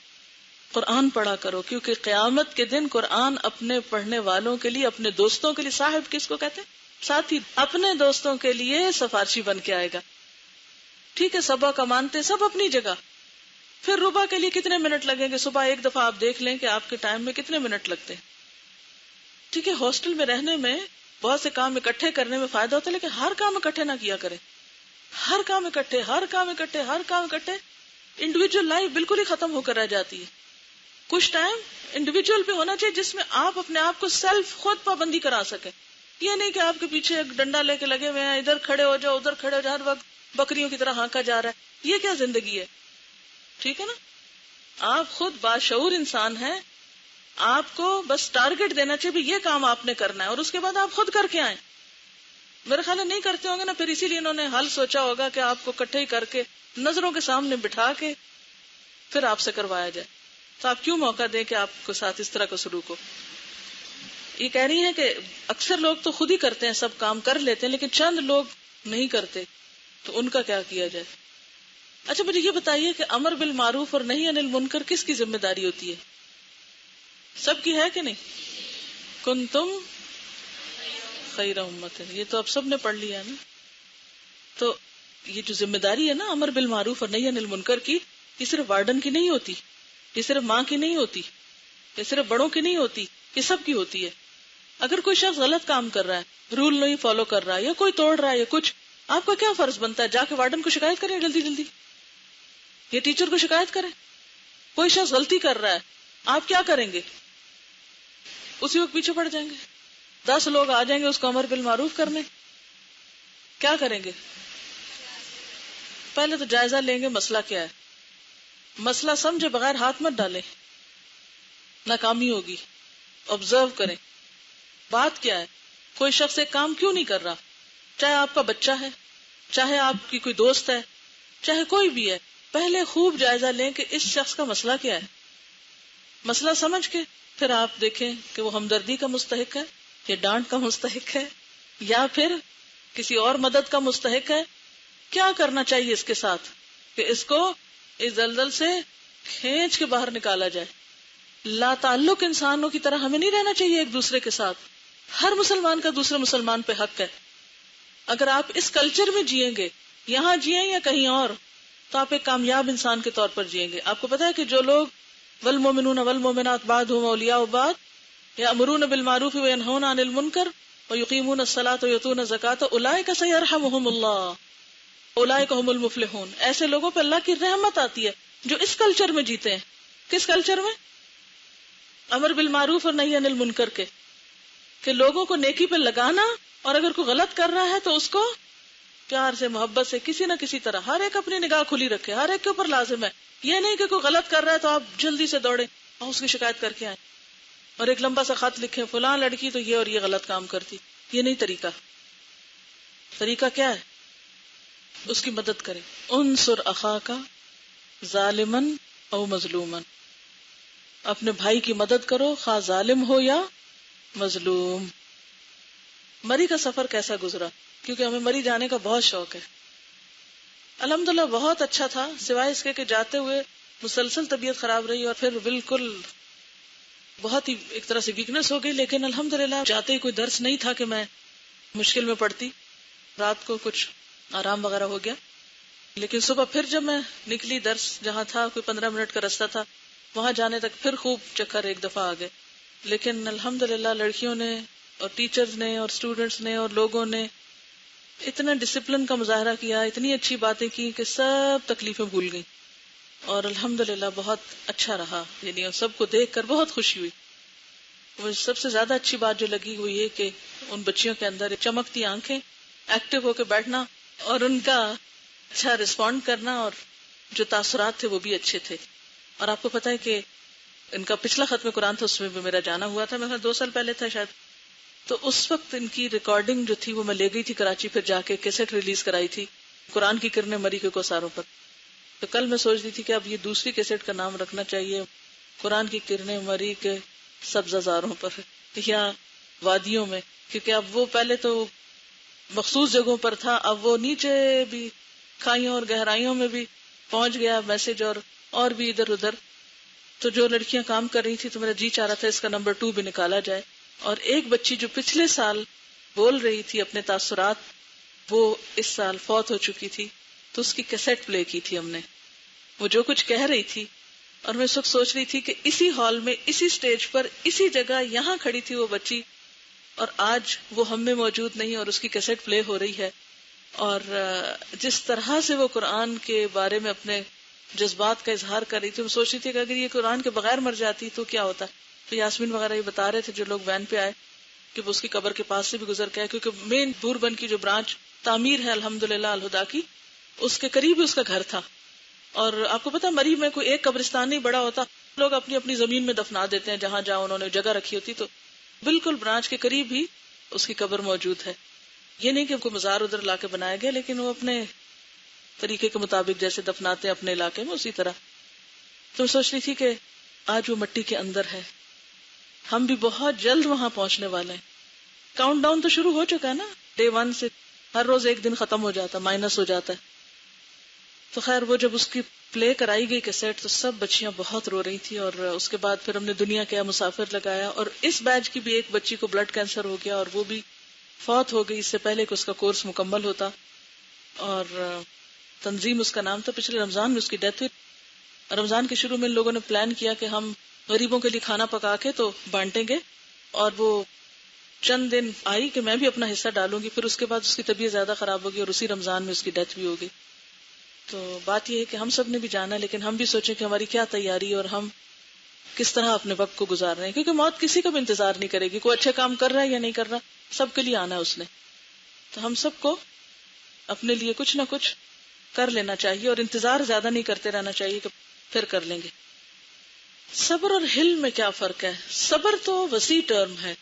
S1: قرآن پڑھا کرو کیونکہ قیامت کے دن قرآن اپنے پڑھنے والوں کے لیے, اپنے دوستوں کے لیے, صاحب کس کو کہتے ہیں؟ ساتھی. اپنے دوستوں کے لیے سفارشی بن کے آئے گا. ٹھیک ہے, صبح کا مانتے سب اپنی جگہ. پھر ربع کے لیے کتنے منٹ لگیں گے؟ صبح ایک دفعہ آپ دیکھ لیں کہ آپ کے ٹائم میں کتنے منٹ لگتے ہیں. ٹھیک ہے, ہاسٹل میں رہنے میں بہت سے کام اکٹھے کرنے میں فائدہ ہوتا ہے, لیکن ہر کام اکٹھے نہ کیا کریں. ہر کام اکٹھے, ہر کام اکٹھے, ہر کام اکٹھے, انڈیویجل لائف بالکل ہی ختم ہو کر رہ جاتی ہے. کچھ ٹائم انڈیویجل بھی ہونا چاہیے جس میں آپ اپنے آپ کو سیلف خود پابندی کرا سکیں. یہ نہیں کہ آپ کے پیچھے ایک ڈنڈا لے کے لگے ہوئے ہیں, ادھر کھڑے ہو جاؤ ادھر کھڑے ہو جاؤ, ہر وقت بکریوں کی طرح ہانکا جا رہا ہے. یہ کیا زندگی ہے؟ ٹھیک ہے نا, آپ خود باشعور انسان ہیں, آپ کو بس ٹارگٹ دینا چاہیے بھی یہ کام آپ نے کرنا ہے, اور اس کے بعد آپ خود کر کے آئیں. میرے خیال ہے نہیں کرتے ہوں گے نا, پھر اسی لیے انہوں نے حل سوچا ہوگا کہ آپ کو اکٹھے ہی کر کے نظروں کے سامنے بٹھا کے پھر آپ سے کروایا جائے. تو آپ کیوں موقع دیں کہ آپ کو ساتھ اس طرح کا سلوک ہو. یہ کہہ رہی ہیں کہ اکثر لوگ تو خود ہی کرتے ہیں, سب کام کر لیتے ہیں, لیکن چند لوگ نہیں کرتے, تو ان کا کیا کیا جائے. اچھا مجھے یہ بتائیے کہ امر بالمعروف اور نہی عن المنکر کس کی ذمہ داری ہوتی ہے؟ سب کی ہے کہ نہیں؟ کنتم خیر امت, یہ تو اب سب نے پڑھ لیا ہے نا. تو یہ جو ذمہ داری ہے نا امر بالمعروف اور نہی عن المنکر کی, یہ صرف وارڈن کی نہیں ہوتی, یہ صرف ماں کی نہیں ہوتی, یہ صرف بڑوں کی نہیں ہوتی, یہ سب کی ہوتی ہے. اگر کوئی شخص غلط کام کر رہا ہے, رول نہیں فالو کر رہا ہے, یا کوئی توڑ رہا ہے یا کچھ, آپ کا کیا فرض بنتا ہے؟ جا کے وارڈن کو شکایت کریں جلدی جلدی, یا ٹیچر کو شکایت کریں. کوئی شخص غلطی کر رہا ہے, آپ کیا کریں گے؟ اسی وقت پیچھے پڑ جائیں گے. 10 لوگ آ جائیں گے اس کو امر بالمعروف کرنے, کیا کریں گے؟ پہلے تو جائزہ لیں گے مسئلہ کیا ہے. مسئلہ سمجھے بغیر ہاتھ مت ڈالیں, ناکامی ہوگی. آبزرو کریں بات کیا ہے, کوئی شخص ایک کام کیوں نہیں کر رہا, چاہے آپ کا بچہ ہے, چاہے آپ کی کوئی دوست ہے, چاہے کوئی بھی ہے. پہلے خوب جائزہ لیں کہ اس شخص کا مسئلہ کیا ہے. مسئلہ سمجھ کے پھر آپ دیکھیں کہ وہ ہمدردی کا مستحق ہے, یا ڈانٹ کا مستحق ہے, یا پھر کسی اور مدد کا مستحق ہے. کیا کرنا چاہیے اس کے ساتھ کہ اس کو اس دلدل سے کھینچ کے باہر نکالا جائے. لا تعلق انسانوں کی طرح ہمیں نہیں رہنا چاہیے ایک دوسرے کے ساتھ. ہر مسلمان کا دوسرے مسلمان پہ حق ہے. اگر آپ اس کلچر میں جیئیں گے, یہاں جیئیں یا کہیں اور, تو آپ ایک کامیاب انسان کے طور پر جیئیں گے. آپ کو پتا ہے کہ جو لوگ والمؤمنون والمؤمنات بعضهم اولیاء بعض یأمرون بالمعروف وینہون عن المنکر ویقیمون الصلاۃ ویؤتون الزکاۃ اولئک سیرحمهم اللہ اولئک هم المفلحون. ایسے لوگوں پہ اللہ کی رحمت آتی ہے جو اس کلچر میں جیتے ہیں. کس کلچر میں؟ امر بالمعروف اور نہی عن المنکر کے, کہ لوگوں کو نیکی پہ لگانا, اور اگر کوئی غلط کر رہا ہے تو اس کو پیار سے محبت سے کسی نہ کسی طرح, ہر ایک اپنی نگاہ کھلی رکھے, ہر ایک کے اوپر لازم ہے. یہ نہیں کہ کوئی غلط کر رہا ہے تو آپ جلدی سے دوڑیں اور اس کی شکایت کر کے آئیں اور ایک لمبا سا خط لکھیں فلاں لڑکی تو یہ اور یہ غلط کام کرتی. یہ نہیں طریقہ. طریقہ کیا ہے؟ اس کی مدد کریں. انصر اخاک ظالما او مظلوما, اپنے بھائی کی مدد کرو خواہ ظالم ہو یا مظلوم. مری کا سفر کیسا گزرا؟ کیونکہ ہمیں مری جانے کا بہت شوق ہے. الحمدللہ بہت اچھا تھا, سوائے اس کے کہ جاتے ہوئے مسلسل طبیعت خراب رہی اور پھر بالکل بہت ہی ایک طرح سے ویکنس ہو گئی. لیکن الحمدللہ جاتے ہی کوئی درس نہیں تھا کہ میں مشکل میں پڑتی. رات کو کچھ آرام وغیرہ ہو گیا, لیکن صبح پھر جب میں نکلی درس جہاں تھا کوئی 15 منٹ کا رستہ تھا, وہاں جانے تک پھر خوب چکر ایک دفعہ آ گئے. لیکن الحمدللہ لڑکیوں نے اور ٹیچرز نے اور اسٹوڈنٹس نے اور لوگوں نے اتنا ڈسپلن کا مظاہرہ کیا, اتنی اچھی باتیں کی کہ سب تکلیفیں بھول گئی, اور الحمدللہ بہت اچھا رہا. یعنی سب کو دیکھ کر بہت خوشی ہوئی. مجھے سب سے زیادہ اچھی بات جو لگی وہ یہ کہ ان بچیوں کے اندر چمکتی آنکھیں, ایکٹیو ہو کے بیٹھنا, اور ان کا اچھا رسپونڈ کرنا، اور جو تاثرات تھے وہ بھی اچھے تھے. اور آپ کو پتا ہے کہ ان کا پچھلا ختم قرآن تھا، اس میں بھی میرا جانا ہوا تھا، میرا 2 سال پہلے تھا شاید. تو اس وقت ان کی ریکارڈنگ جو تھی وہ میں لے گئی تھی کراچی، پھر جا کے کیسٹ ریلیز کرائی تھی قرآن کی کرنیں مری کے کوساروں پر. تو کل میں سوچ رہی تھی کہ اب یہ دوسری کیسٹ کا نام رکھنا چاہیے قرآن کی کرنیں مری کے سبزہ زاروں پر یا وادیوں میں، کیونکہ اب وہ پہلے تو مخصوص جگہوں پر تھا، اب وہ نیچے بھی کھائیوں اور گہرائیوں میں بھی پہنچ گیا میسج، اور بھی ادھر ادھر. تو جو لڑکیاں کام کر رہی تھی تو میرا جی چاہ رہا تھا اس کا نمبر 2 بھی نکالا جائے. اور ایک بچی جو پچھلے سال بول رہی تھی اپنے تاثرات، وہ اس سال فوت ہو چکی تھی، تو اس کی کیسٹ پلے کی تھی ہم نے، وہ جو کچھ کہہ رہی تھی. اور میں اس وقت سوچ رہی تھی کہ اسی ہال میں، اسی سٹیج پر، اسی جگہ یہاں کھڑی تھی وہ بچی، اور آج وہ ہم میں موجود نہیں اور اس کی کیسٹ پلے ہو رہی ہے. اور جس طرح سے وہ قرآن کے بارے میں اپنے جذبات کا اظہار کر رہی تھی، میں سوچ رہی تھی کہ اگر یہ قرآن کے بغیر مر جاتی تو کیا ہوتا. تو یاسمین وغیرہ یہ بتا رہے تھے جو لوگ وین پہ آئے کہ وہ اس کی قبر کے پاس سے بھی گزر کے آئے، کیونکہ مین بوربن کی جو برانچ تعمیر ہے الحمدللہ الہدا کی، اس کے قریب ہی اس کا گھر تھا. اور آپ کو پتا مری میں کوئی ایک قبرستان نہیں بڑا ہوتا، لوگ اپنی اپنی زمین میں دفنا دیتے ہیں جہاں جہاں انہوں نے جگہ رکھی ہوتی، تو بالکل برانچ کے قریب ہی اس کی قبر موجود ہے. یہ نہیں کہ کوئی مزار ادھر لا کے بنایا گیا، لیکن وہ اپنے طریقے کے مطابق جیسے دفناتے ہیں اپنے علاقے میں اسی طرح. تو میں سوچ رہی تھی کہ آج وہ مٹی کے اندر ہے، ہم بھی بہت جلد وہاں پہنچنے والے ہیں. کاؤنٹ ڈاؤن تو شروع ہو چکا ہے نا، ڈے 1 سے ہر روز ایک دن ختم ہو جاتا، مائنس ہو جاتا ہے. تو خیر وہ جب اس کی پلے کرائی گئی کیسٹ تو سب بچیاں بہت رو رہی تھی. اور اس کے بعد پھر ہم نے دنیا کیا مسافر لگایا، اور اس بیچ کی بھی ایک بچی کو بلڈ کینسر ہو گیا اور وہ بھی فوت ہو گئی اس سے پہلے کہ اس کا کورس مکمل ہوتا. اور تنظیم اس کا نام تھا، پچھلے رمضان میں اس کی ڈیتھ ہوئی. رمضان کے شروع میں ان لوگوں نے پلان کیا کہ ہم غریبوں کے لیے کھانا پکا کے تو بانٹیں گے، اور وہ چند دن آئی کہ میں بھی اپنا حصہ ڈالوں گی. پھر اس کے بعد اس کی طبیعت زیادہ خراب ہوگی اور اسی رمضان میں اس کی ڈیتھ بھی ہوگی. تو بات یہ ہے کہ ہم سب نے بھی جانا، لیکن ہم بھی سوچیں کہ ہماری کیا تیاری اور ہم کس طرح اپنے وقت کو گزار رہے ہیں، کیونکہ موت کسی کا بھی انتظار نہیں کرے گی. کوئی اچھے کام کر رہا ہے یا نہیں کر رہا، سب کے لیے آنا ہے اس نے. تو ہم سب کو اپنے لیے کچھ نہ کچھ کر لینا چاہیے اور انتظار زیادہ نہیں کرتے رہنا چاہیے کہ پھر کر لیں گے. صبر اور حلم میں کیا فرق ہے؟ صبر تو وسیع ٹرم ہے،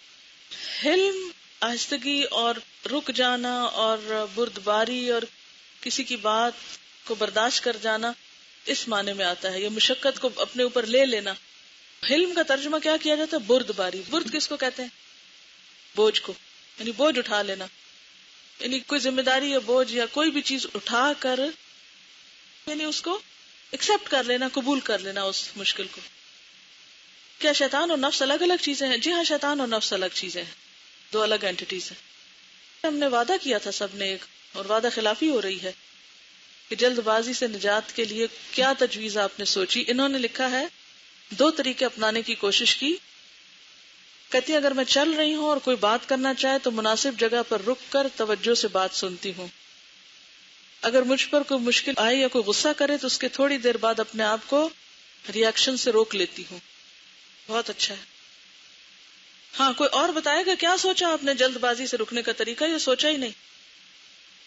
S1: حلم آہستگی اور رک جانا اور بردباری اور کسی کی بات کو برداشت کر جانا اس معنی میں آتا ہے، یا مشقت کو اپنے اوپر لے لینا. حلم کا ترجمہ کیا کیا جاتا ہے؟ بردباری. برد کس کو کہتے ہیں؟ بوجھ کو، یعنی بوجھ اٹھا لینا، یعنی کوئی ذمہ داری یا بوجھ یا کوئی بھی چیز اٹھا کر یعنی اس کو ایکسپٹ کر لینا، قبول کر لینا اس مشکل کو. کیا شیطان اور نفس الگ الگ چیزیں ہیں؟ جی ہاں، شیطان اور نفس الگ چیزیں ہیں، 2 الگ اینٹیز ہیں. ہم نے وعدہ کیا تھا سب نے ایک، اور وعدہ خلافی ہو رہی ہے کہ جلد بازی سے نجات کے لیے کیا تجویز آپ نے سوچی. انہوں نے لکھا ہے 2 طریقے اپنانے کی کوشش کی. کہتی اگر میں چل رہی ہوں اور کوئی بات کرنا چاہے تو مناسب جگہ پر رک کر توجہ سے بات سنتی ہوں. اگر مجھ پر کوئی مشکل آئے یا کوئی غصہ کرے تو اس کے تھوڑی دیر بعد اپنے آپ کو ری ایکشن سے روک لیتی ہوں. بہت اچھا ہے. ہاں کوئی اور بتائے گا کیا سوچا آپ نے جلد بازی سے رکنے کا طریقہ؟ یہ سوچا ہی نہیں.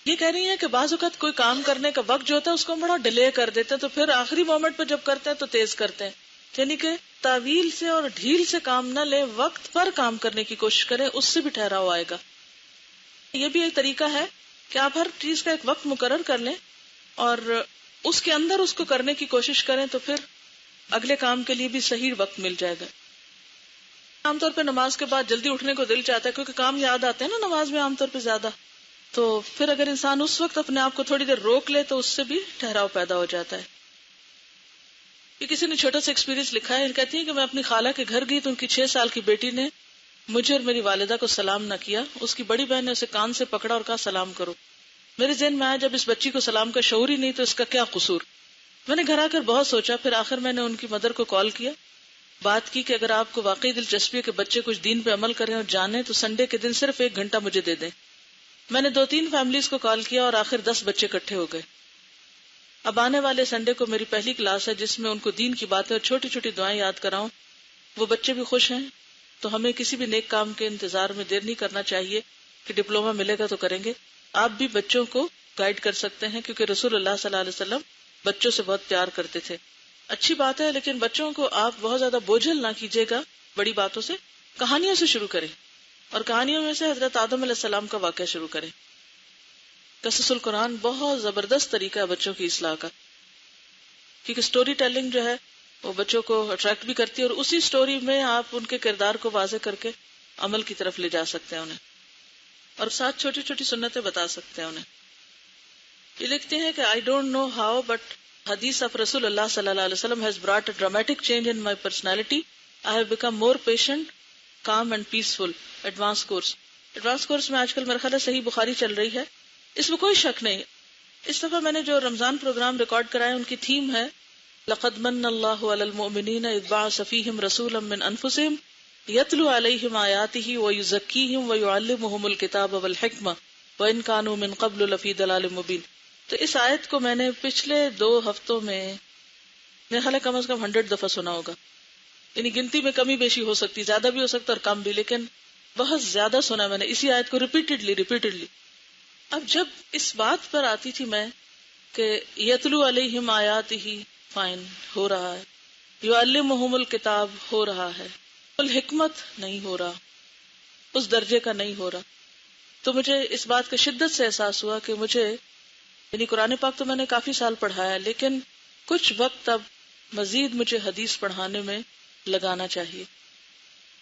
S1: یہ کہہ رہی ہیں کہ بعض اوقات کوئی کام کرنے کا وقت جو ہوتا ہے اس کو ہم بڑا ڈیلے کر دیتے ہیں، تو پھر آخری مومنٹ پہ جب کرتے ہیں تو تیز کرتے ہیں. یعنی کہ تعویل سے اور ڈھیل سے کام نہ لیں، وقت پر کام کرنے کی کوشش کریں، اس سے بھی ٹھہراؤ آئے گا. یہ بھی ایک طریقہ ہے کہ آپ ہر چیز کا ایک وقت مقرر کر لیں اور اس کے اندر اس کو کرنے کی کوشش کریں، تو پھر اگلے کام کے لیے بھی صحیح وقت مل جائے گا. عام طور پہ نماز کے بعد جلدی اٹھنے کو دل چاہتا ہے کیونکہ کام یاد آتے ہیں نا نماز میں عام طور پہ زیادہ، تو پھر اگر انسان اس وقت اپنے آپ کو تھوڑی دیر روک لے تو اس سے بھی ٹھہراؤ پیدا ہو جاتا ہے. یہ کسی نے چھوٹا سا ایکسپیرینس لکھا ہے. کہتی ہیں کہ میں اپنی خالہ کے گھر گئی تو ان کی 6 سال کی بیٹی نے مجھے اور میری والدہ کو سلام نہ کیا. اس کی بڑی بہن نے اسے کان سے پکڑا اور کہا سلام کرو. میرے ذہن میں آیا جب اس بچی کو سلام کا شعور ہی نہیں تو اس کا کیا قصور. میں نے گھر آ کر بہت سوچا، پھر آخر میں نے ان کی مدر کو کال کیا، بات کی کہ اگر آپ کو واقعی دلچسپی ہے کہ بچے کچھ دین پہ عمل کریں اور جانیں تو سنڈے کے دن صرف 1 گھنٹہ مجھے دے دیں. میں نے 2-3 فیملیز کو کال کیا اور آخر 10 بچے اکٹھے ہو گئے. اب آنے والے سنڈے کو میری پہلی کلاس ہے جس میں ان کو دین کی باتیں اور چھوٹی چھوٹی دعائیں یاد کراؤں. وہ بچے بھی خوش ہیں. تو ہمیں کسی بھی نیک کام کے انتظار میں دیر نہیں کرنا چاہیے کہ ڈپلوما ملے گا تو کریں گے. آپ بھی بچوں کو گائیڈ کر سکتے ہیں، کیونکہ رسول اللہ صلی اللہ علیہ وسلم بچوں سے بہت پیار کرتے تھے. اچھی بات ہے، لیکن بچوں کو آپ بہت زیادہ بوجھل نہ کیجیے گا بڑی باتوں سے. کہانیوں سے شروع کریں، اور کہانیوں میں سے حضرت آدم علیہ السلام کا واقعہ شروع کریں. قصص القرآن بہت زبردست طریقہ ہے بچوں کی اصلاح کا، کیونکہ سٹوری ٹیلنگ جو ہے وہ بچوں کو اٹریکٹ بھی کرتی ہے، اور اسی سٹوری میں آپ ان کے کردار کو واضح کر کے عمل کی طرف لے جا سکتے ہیں انہیں، اور ساتھ چھوٹی چھوٹی سنتیں بتا سکتے ہیں انہیں. یہ لکھتے ہیں کہ I don't know how but hadith of Rasul Allah sallallahu alaihi wasallam has brought a dramatic change in my personality. I have become more patient, calm and peaceful. Advanced course میں آج کل میرا خیال ہے صحیح بخاری چل رہی ہے، اس میں کوئی شک نہیں. اس دفعہ میں نے جو رمضان پروگرام ریکارڈ کرائے ان کی تھیم ہے لقد من اللہ علی المؤمنین اذ بعث فیہم رسولا من انفسہم یتلو علیہم آیاتہ ویزکیہم ویعلمہم الکتاب والحکمہ وان کانوا من قبل لفی ضلال مبین. تو اس آیت کو میں نے پچھلے 2 ہفتوں میں میرے خیال ہے کم از کم 100 دفعہ سنا ہوگا. یعنی گنتی میں کمی بیشی ہو سکتی، زیادہ بھی ہو سکتا اور کم بھی، لیکن بہت زیادہ سنا میں نے اسی آیت کو ریپیٹڈلی. اب جب اس بات پر آتی تھی میں کہ یتلو علیہم آیاتہ فائن ہو رہا ہے، یعلمہم الکتاب ہو رہا ہے، الحکمت نہیں ہو رہا، اس درجے کا نہیں ہو رہا، تو مجھے اس بات کا شدت سے احساس ہوا کہ مجھے یعنی قرآن پاک تو میں نے کافی سال پڑھا ہے، لیکن کچھ وقت اب مزید مجھے حدیث پڑھانے میں لگانا چاہیے،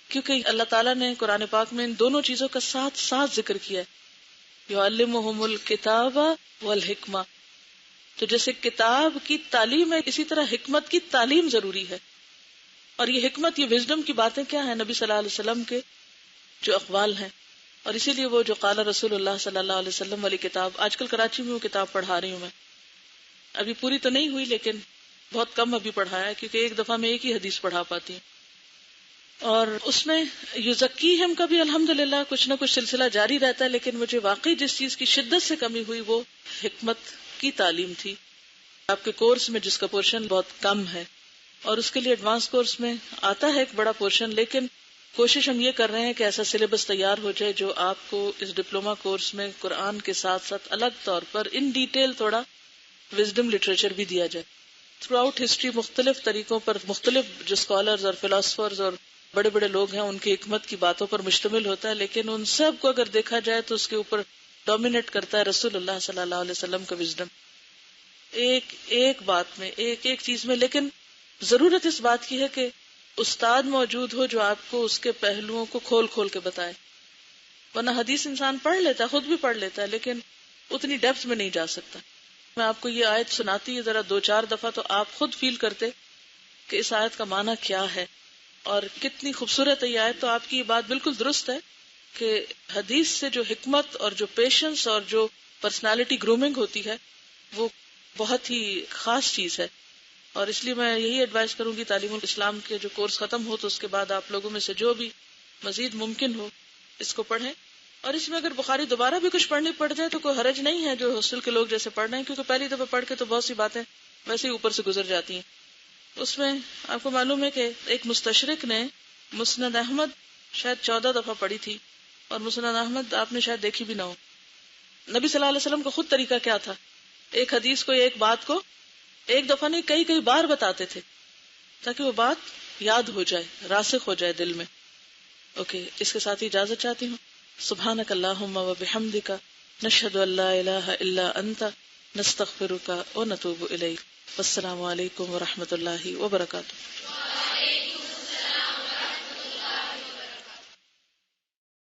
S1: کیونکہ اللہ تعالیٰ نے قرآن پاک میں ان دونوں چیزوں کا ساتھ ساتھ ذکر کیا ہے، یعلمہم الکتاب والحکمہ. تو جیسے کتاب کی تعلیم ہے، اسی طرح حکمت کی تعلیم ضروری ہے. اور یہ حکمت، یہ وزڈم کی باتیں کیا ہیں؟ نبی صلی اللہ علیہ وسلم کے جو اقوال ہیں، اور اسی لیے وہ جو قال رسول اللہ صلی اللہ علیہ وسلم والی کتاب، آج کل کراچی میں وہ کتاب پڑھا رہی ہوں میں. ابھی پوری تو نہیں ہوئی لیکن بہت کم ابھی پڑھایا ہے، کیونکہ ایک دفعہ میں ایک ہی حدیث پڑھا پاتی ہوں. اور اس میں یزکیہم کا بھی الحمدللہ کچھ نہ کچھ سلسلہ جاری رہتا ہے، لیکن مجھے واقعی جس چیز کی شدت سے کمی ہوئی وہ حکمت کی تعلیم تھی. آپ کے کورس میں جس کا پورشن بہت کم ہے، اور اس کے لیے ایڈوانس کورس میں آتا ہے ایک بڑا پورشن، لیکن کوشش ہم یہ کر رہے ہیں کہ ایسا سلیبس تیار ہو جائے جو آپ کو اس ڈپلوما کورس میں قرآن کے ساتھ ساتھ الگ طور پر ان ڈیٹیل تھوڑا وزڈم لٹریچر بھی دیا جائے. تھرو آؤٹ ہسٹری مختلف طریقوں پر مختلف جو اسکالرز اور فلاسفرز اور بڑے بڑے لوگ ہیں ان کی حکمت کی باتوں پر مشتمل ہوتا ہے، لیکن ان سب کو اگر دیکھا جائے تو اس کے اوپر ڈومینیٹ کرتا ہے رسول اللہ صلی اللہ علیہ وسلم کا وزڈم، ایک بات میں، ایک چیز میں. لیکن ضرورت اس بات کی ہے کہ استاد موجود ہو جو آپ کو اس کے پہلوؤں کو کھول کھول کے بتائے، ورنہ حدیث انسان پڑھ لیتا ہے، خود بھی پڑھ لیتا ہے، لیکن اتنی ڈیپتھ میں نہیں جا سکتا. میں آپ کو یہ آیت سناتی ہے ذرا 2-4 دفعہ تو آپ خود فیل کرتے کہ اس آیت کا معنی کیا ہے اور کتنی خوبصورت ہے یہ آیت. تو آپ کی یہ بات بالکل درست ہے کہ حدیث سے جو حکمت اور جو پیشنس اور جو پرسنالٹی گرومنگ ہوتی ہے وہ بہت ہی خاص چیز ہے. اور اس لیے میں یہی ایڈوائز کروں گی تعلیم الاسلام کے جو کورس ختم ہو تو اس کے بعد آپ لوگوں میں سے جو بھی مزید ممکن ہو اس کو پڑھیں. اور اس میں اگر بخاری دوبارہ بھی کچھ پڑھنی پڑ جائے تو کوئی حرج نہیں ہے جو ہاسٹل کے لوگ جیسے پڑھ رہے ہیں، کیونکہ پہلی دفعہ پڑھ کے تو بہت سی باتیں ویسے ہی اوپر سے گزر جاتی ہیں. اس میں آپ کو معلوم ہے کہ ایک مستشرق نے مسند احمد شاید 14 دفعہ پڑھی تھی، اور مسند احمد آپ نے شاید دیکھی بھی نہ ہو. نبی صلی اللہ علیہ وسلم کا خود طریقہ کیا تھا؟ ایک حدیث کو، ایک بات کو ایک دفعہ نہیں کئی بار بتاتے تھے تاکہ وہ بات یاد ہو جائے، راسخ ہو جائے دل میں. اوکے، اس کے ساتھ ہی اجازت چاہتی ہوں. سبحانک اللہم و بحمدک، نشہد ان لا الہ الا انت، نستغفرک و نتوب الیک. والسلام علیکم و رحمۃ اللہ وبرکاتہ.